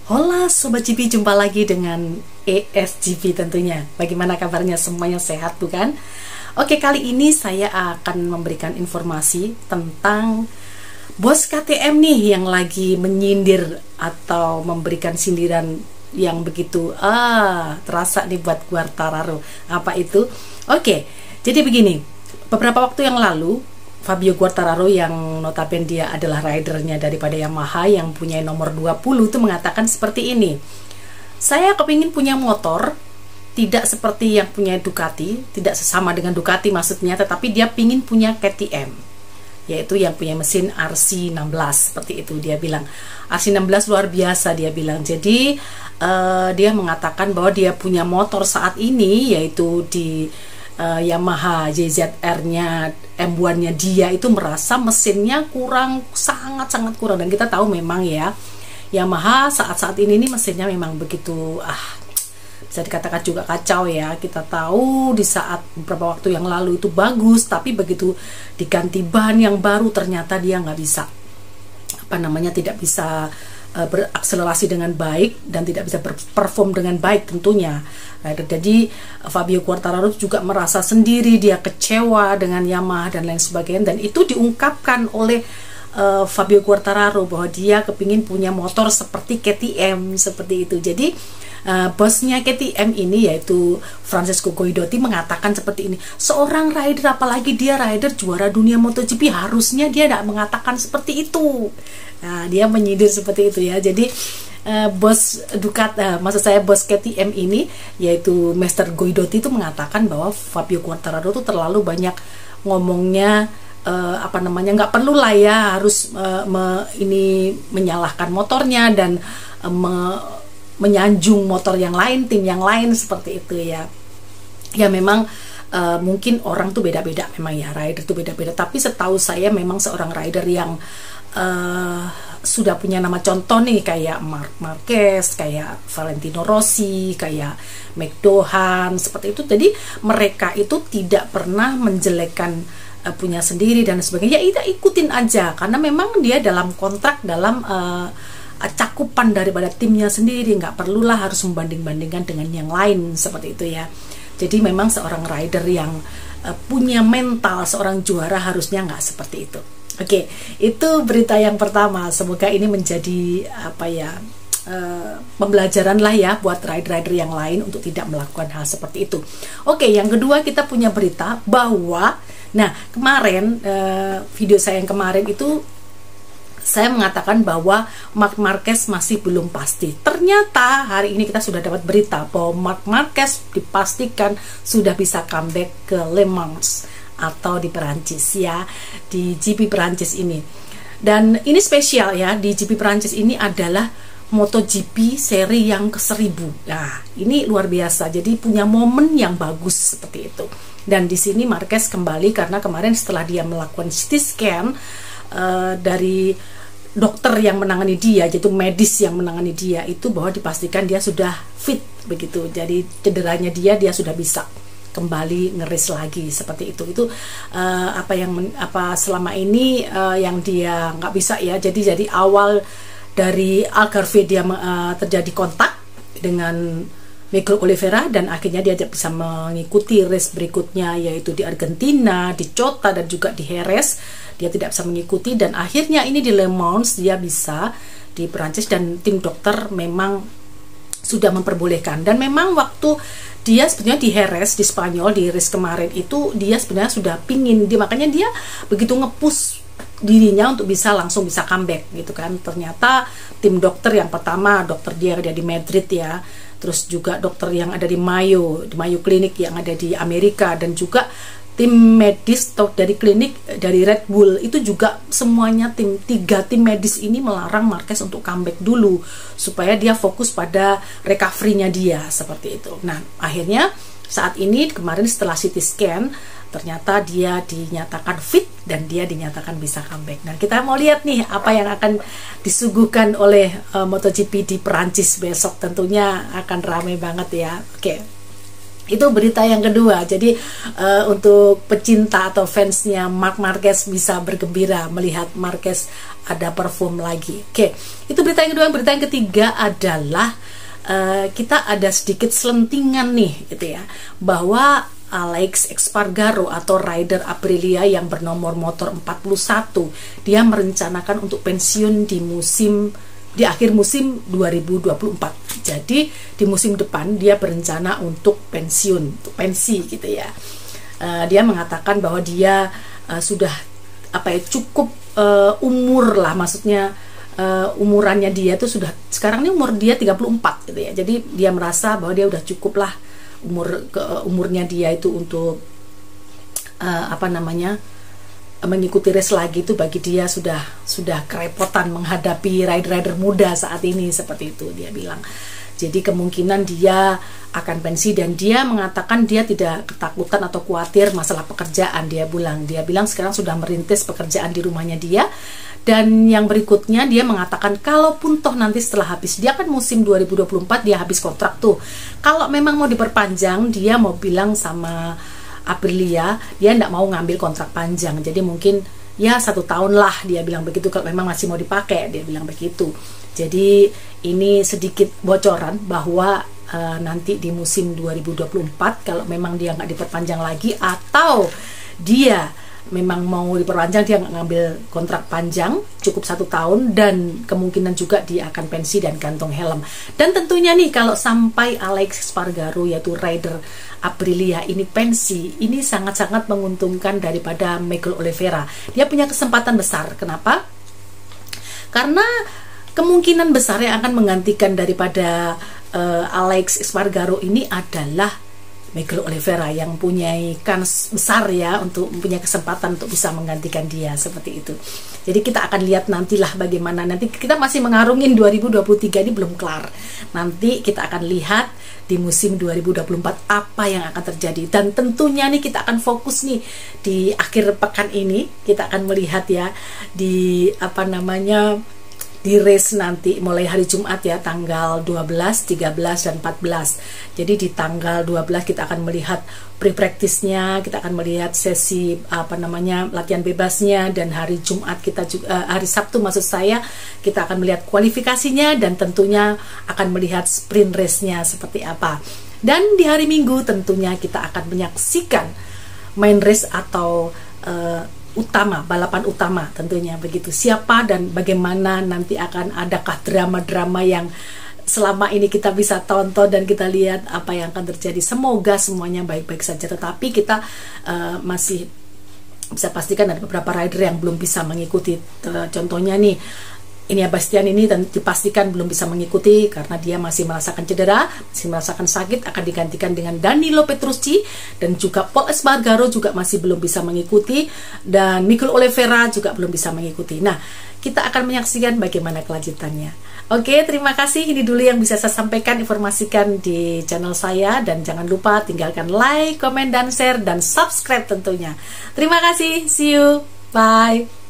Hola Sobat GP, jumpa lagi dengan ESGP tentunya. Bagaimana kabarnya? Semuanya sehat bukan? Oke, kali ini saya akan memberikan informasi tentang bos KTM nih yang lagi menyindir atau memberikan sindiran yang begitu terasa nih buat Quartararo. Apa itu? Oke, jadi begini. Beberapa waktu yang lalu Fabio Quartararo yang notabene dia adalah ridernya daripada Yamaha yang punya nomor 20 itu mengatakan seperti ini. Saya kepingin punya motor tidak seperti yang punya Ducati, tidak sesama dengan Ducati maksudnya, tetapi dia pingin punya KTM, yaitu yang punya mesin RC16 seperti itu dia bilang. RC16 luar biasa dia bilang. Jadi dia mengatakan bahwa dia punya motor saat ini yaitu di Yamaha JZR-nya M1-nya dia itu merasa mesinnya kurang, sangat-sangat kurang. Dan kita tahu memang ya Yamaha saat-saat ini nih mesinnya memang begitu bisa dikatakan juga kacau ya. Kita tahu di saat beberapa waktu yang lalu itu bagus, tapi begitu diganti bahan yang baru ternyata dia nggak bisa tidak bisa berakselerasi dengan baik dan tidak bisa berperform dengan baik tentunya. Jadi Fabio Quartararo juga merasa sendiri, dia kecewa dengan Yamaha dan lain sebagainya, dan itu diungkapkan oleh Fabio Quartararo bahwa dia kepingin punya motor seperti KTM seperti itu. Jadi bosnya KTM ini yaitu Francesco Guidotti mengatakan seperti ini. Seorang rider, apalagi dia rider juara dunia MotoGP, harusnya dia tidak mengatakan seperti itu. Nah, dia menyindir seperti itu ya. Jadi bos Ducati, maksud saya bos KTM ini yaitu Master Guidotti itu mengatakan bahwa Fabio Quartararo itu terlalu banyak ngomongnya, nggak perlu lah ya harus menyalahkan motornya dan menyanjung motor yang lain, tim yang lain seperti itu ya. Ya memang mungkin orang tuh beda-beda memang ya, rider tuh beda-beda. Tapi setahu saya memang seorang rider yang sudah punya nama contoh nih kayak Marc Marquez, kayak Valentino Rossi, kayak McDowell seperti itu. Jadi mereka itu tidak pernah menjelekkan punya sendiri dan sebagainya. Ya ikutin aja karena memang dia dalam kontrak, dalam cakupan daripada timnya sendiri, nggak perlulah harus membanding-bandingkan dengan yang lain seperti itu ya. Jadi memang seorang rider yang punya mental seorang juara harusnya nggak seperti itu. Oke, itu berita yang pertama. Semoga ini menjadi pembelajaran lah ya buat rider-rider yang lain untuk tidak melakukan hal seperti itu. Oke, yang kedua kita punya berita bahwa kemarin video saya yang kemarin itu saya mengatakan bahwa Marc Marquez masih belum pasti. Ternyata hari ini kita sudah dapat berita bahwa Marc Marquez dipastikan sudah bisa comeback ke Le Mans atau di Perancis ya, di GP Perancis ini. Dan ini spesial ya, di GP Perancis ini adalah MotoGP seri yang ke-1000. Nah, ini luar biasa. Jadi punya momen yang bagus seperti itu. Dan di sini Marquez kembali karena kemarin setelah dia melakukan CT scan dari dokter yang menangani dia, yaitu medis yang menangani dia, itu bahwa dipastikan dia sudah fit begitu. Jadi cederanya dia sudah bisa kembali ngeris lagi seperti itu. Itu selama ini yang dia nggak bisa ya. Jadi awal dari Algarve dia terjadi kontak dengan Miguel Oliveira dan akhirnya dia bisa mengikuti race berikutnya yaitu di Argentina, di Cota dan juga di Jerez. Dia tidak bisa mengikuti dan akhirnya ini di Le Mans dia bisa di Perancis dan tim dokter memang sudah memperbolehkan. Dan memang waktu dia sebenarnya di Jerez di Spanyol di race kemarin itu dia sebenarnya sudah pingin, makanya dia begitu nge-push dirinya untuk langsung bisa comeback gitu kan. Ternyata tim dokter yang pertama, dokter dia ada di Madrid ya, terus juga dokter yang ada di Mayo Clinic yang ada di Amerika, dan juga tim medis dari klinik dari Red Bull itu juga semuanya tiga tim medis ini melarang Marquez untuk comeback dulu supaya dia fokus pada recovery-nya dia seperti itu. Nah, akhirnya saat ini kemarin setelah CT scan ternyata dia dinyatakan fit dan dia dinyatakan bisa comeback. Nah, kita mau lihat nih apa yang akan disuguhkan oleh MotoGP di Perancis besok. Tentunya akan ramai banget ya. Oke. Itu berita yang kedua. Jadi untuk pecinta atau fansnya Marc Marquez bisa bergembira melihat Marquez ada perform lagi. Oke, itu berita yang kedua. Berita yang ketiga adalah kita ada sedikit selentingan nih gitu ya, bahwa Alex Espargaro atau rider Aprilia yang bernomor motor 41, dia merencanakan untuk pensiun di akhir musim 2024. Jadi di musim depan dia berencana untuk pensi gitu ya. Dia mengatakan bahwa dia sudah cukup umur lah, maksudnya umurannya dia tuh sudah, sekarang ini umur dia 34 gitu ya. Jadi dia merasa bahwa dia udah cukup lah umurnya dia itu untuk mengikuti race lagi. Itu bagi dia sudah kerepotan menghadapi rider-rider muda saat ini, seperti itu dia bilang. Jadi kemungkinan dia akan pensi, dan dia mengatakan dia tidak ketakutan atau khawatir masalah pekerjaan. Dia bilang sekarang sudah merintis pekerjaan di rumahnya dia. Dan yang berikutnya dia mengatakan kalaupun toh nanti setelah habis, dia kan musim 2024 dia habis kontrak tuh, kalau memang mau diperpanjang, dia mau bilang sama Aprilia dia tidak mau ngambil kontrak panjang, jadi mungkin ya 1 tahun lah, dia bilang begitu, kalau memang masih mau dipakai, dia bilang begitu. Jadi ini sedikit bocoran bahwa nanti di musim 2024 kalau memang dia nggak diperpanjang lagi, atau dia memang mau diperpanjang, dia nggak ngambil kontrak panjang, cukup 1 tahun, dan kemungkinan juga dia akan pensi dan gantung helm. Dan tentunya nih kalau sampai Alex Espargaro yaitu rider Aprilia ini pensi, ini sangat-sangat menguntungkan daripada Miguel Oliveira. Dia punya kesempatan besar. Kenapa? Karena kemungkinan besar yang akan menggantikan daripada Alex Espargaro ini adalah Miguel Oliveira, yang punya kans besar ya untuk punya kesempatan untuk bisa menggantikan dia, seperti itu. Jadi kita akan lihat nantilah bagaimana, nanti kita masih mengarungin 2023 ini belum kelar. Nanti kita akan lihat di musim 2024 apa yang akan terjadi, dan tentunya nih kita akan fokus nih di akhir pekan ini, kita akan melihat ya di di race nanti mulai hari Jumat ya, tanggal 12, 13, dan 14. Jadi di tanggal 12 kita akan melihat pre-practice-nya, kita akan melihat sesi latihan bebasnya, dan hari Jumat kita juga, hari Sabtu maksud saya, kita akan melihat kualifikasinya, dan tentunya akan melihat sprint race-nya seperti apa. Dan di hari Minggu tentunya kita akan menyaksikan main race atau balapan utama tentunya begitu. Siapa dan bagaimana nanti akan adakah drama-drama yang selama ini kita bisa tonton dan kita lihat apa yang akan terjadi. Semoga semuanya baik-baik saja, tetapi kita masih bisa pastikan ada beberapa rider yang belum bisa mengikuti. Contohnya nih, Inia Bastian ini dan dipastikan belum bisa mengikuti karena dia masih merasakan cedera, masih merasakan sakit, akan digantikan dengan Danilo Petrucci, dan juga Pol Espargaro juga masih belum bisa mengikuti, dan Miguel Oliveira juga belum bisa mengikuti. Nah, kita akan menyaksikan bagaimana kelanjutannya. Oke, terima kasih. Ini dulu yang bisa saya sampaikan, informasikan di channel saya, dan jangan lupa tinggalkan like, komen, dan share, dan subscribe tentunya. Terima kasih. See you. Bye.